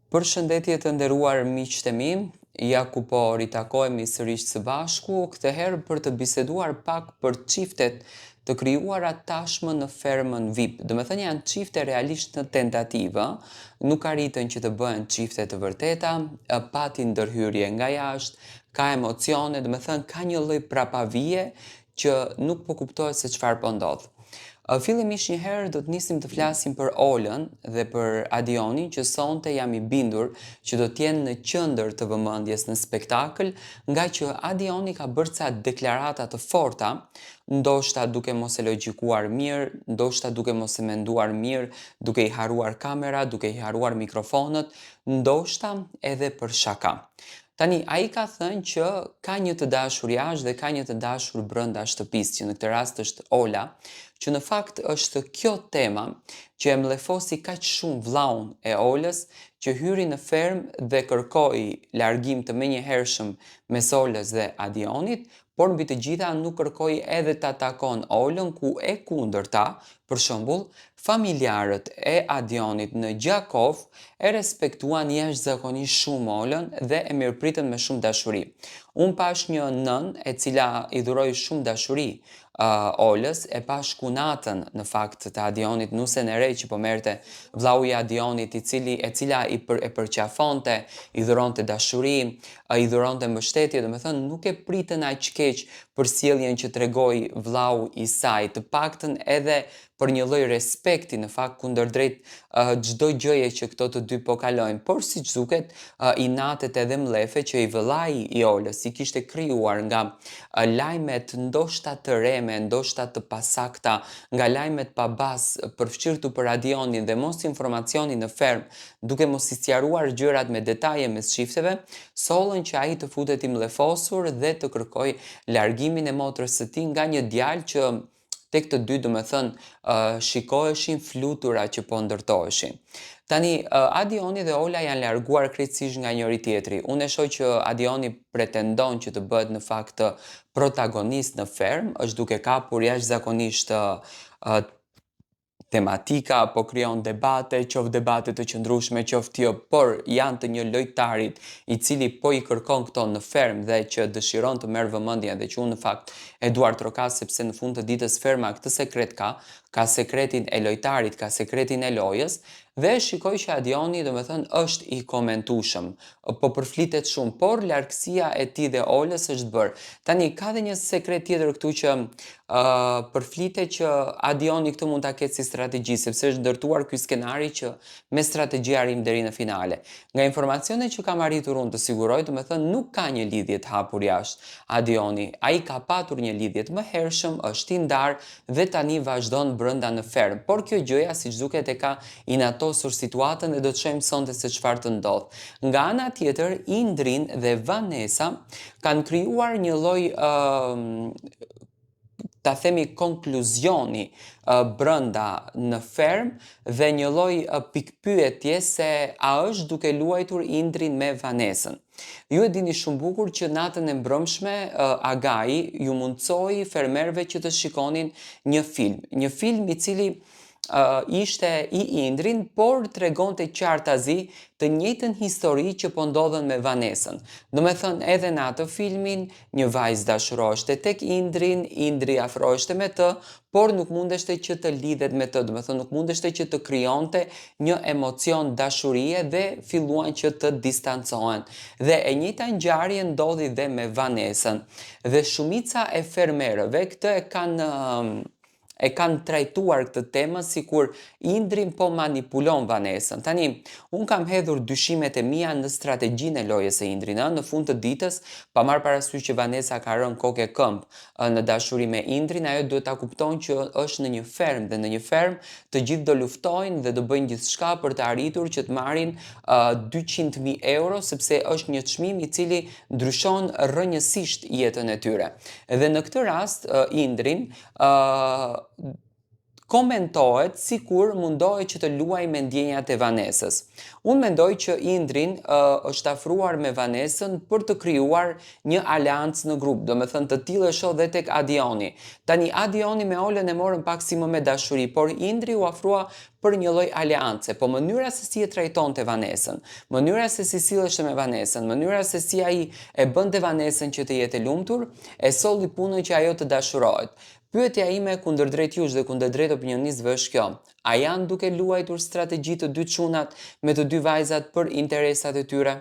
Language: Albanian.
Përshëndetje të nderuar miqtë e mi, ja ku po ritakohemi sërish së bashku, këtë herë për të biseduar pak për çiftet të krijuara tashmë në fermën VIP. Do të thënë janë çifte realisht në tentativë, nuk arritën që të bëhen çifte të vërteta, patin ndërhyrje nga jashtë, ka emocione, do të thënë ka një lloj prapavie që nuk po kuptohet se çfarë po ndodh. Fillimisht një herë do të nisim të flasim për Olën dhe për Adionin që sonte jam i bindur që do t'jenë në qendër të vëmendjes në spektakël, nga që Adioni ka bërë ca deklarata të forta, ndoshta duke mos e logjikuar mirë, ndoshta duke mos e menduar mirë, duke i haruar kamera, duke i haruar mikrofonët, ndoshta edhe për shaka. Tani, a i ka thënë që ka një të dashur jashtë dhe ka një të dashur brenda shtëpisë, që në këtë rast është Ola, që në fakt është kjo tema që e mlefosi kaq shumë vllaun e Olës, që hyri në fermë dhe kërkoi largim të menjëhershëm mes Olës dhe Adionit, por mbi të gjitha nuk kërkoi edhe ta takon Olën, ku e kundërta, për shembull, familjarët e Adionit në Gjakov e respektuan jashtëzakonisht shumë Olën dhe e mirëpritën me shumë dashuri. Unë pash një nën e cila i dhuroi shumë dashuri Olës, e pash kunatën në fakt të Adionit, nusen e re që po merrte vllau i Adionit, e cila e përqafonte, i dhuronte dashuri, i dhuronte mbështetje, domethënë nuk e pritën aq keq për sjelljen që tregoi vllau i saj, të paktën edhe për një lloj respekti në fakt kundërdrejt çdo gjëje që këto të dy po kalojnë, por siç duket inatet edhe mlefe që i vëllai i Olës i kishte krijuar nga lajmet ndoshta të reme, ndoshta të pasakta, nga lajmet pa bazë përfshirtu për Adionin dhe mos informacioni në fermë, duke mos i sqaruar gjërat me detaje mes çifteve, sollën që ai të futet i mlefosur dhe të kërkoj largimin e motrës së tij nga një djalë që tek të dy shikoheshin flutura që po ndërtoheshin. Tani, Adioni dhe Ola janë larguar krejtësisht nga njëri tjetri. Unë e shoh që Adioni pretendon që të bëhet në fakt protagonist në fermë, është duke kapur jashtëzakonisht tematika, po krijon debate, qoftë debate të qëndrueshme, qoftë jo, por janë të një lojtarit i cili po i kërkon këto në fermë dhe që dëshiron të merr vëmendjen dhe që unë në fakt e duar trokas sepse në fund të ditës ferma këtë sekret ka sekretin e lojtarit, ka sekretin e lojës dhe shikoj që Adioni domethënë është i komentueshëm, po përflitet shumë, por largësia e tij dhe Olës është bërë. Tani ka edhe një sekret tjetër këtu që përflitet që Adioni këtë mund ta ketë si strategji, sepse është ndërtuar ky skenari që me strategji arrim deri në finale. Nga informacionet që kam arritur unë të siguroj, domethënë nuk ka një lidhje të hapur jashtë Adioni. Ai ka patur një lidhje të mëhershëm, është i ndarë dhe tani vazhdon brenda në fermë. Por kjo gjëja siç duket e ka inatosur situatën dhe do të shohim sonte se çfarë të ndodh. Nga ana tjetër, Indrin dhe Vanessa kanë krijuar një lloj ta themi konkluzioni brenda në fermë dhe një lloj pikpyetje se a është duke luajtur Indrin me Vanessën. Ju e dini shumë bukur që natën e mbrëmshme Agai ju mundsoi fermerëve që të shikonin një film i cili ishte i Indrin, por tregonte qartazi të njëjtën histori që po ndodhen me Vanessën. Domethënë edhe në atë filmin një vajzë dashuroheshte tek Indrin, Indri afroheshte me të, por nuk mundeshte që të lidhet me të, domethënë nuk mundeshte që të krijonte një emocion dashurie dhe filluan që të distancohen. Dhe e njëjta ngjarje ndodhi dhe me Vanessën. Dhe shumica e fermerëve këtë e kanë trajtuar këtë temë sikur Indrin po manipulon Vanessën. Tani, unë kam hedhur dyshimet e mia në strategjinë e lojës së Indrit. Në fund të ditës, pa marrë parasysh që Vanessa ka rënë kokë e këmbë në dashuri me Indrin, ajo duhet ta kupton që është në një fermë dhe në një fermë të gjithë do luftojnë dhe do bëjnë gjithçka për të arritur që të marrin 200.000 euro, sepse është një çmim i cili ndryshon rrënjësisht jetën e tyre. Dhe në këtë rast Indrin komentohet sikur mundohej që të luajë me ndjenjat e Vanesës. Unë mendoj që Indrin është afruar me Vanesën për të krijuar një aleancë në grup, do me thënë të tillë e shoh dhe tek Adioni. Tani Adioni me Olën e morën pak si më me dashuri, por Indri u afrua për një lloj aleance, po mënyra se si e trajtonte Vanesën, mënyra se si silleshte me Vanesën, mënyra se si ai e bënte Vanesën që të jetë e lumtur, e solli punën që ajo të dashurohet. Pyetja ime kundërdrejt jush dhe kundërdrejt opinionistëve është kjo: a janë duke luajtur strategji të dy çunat me të dy vajzat për interesat e tyre?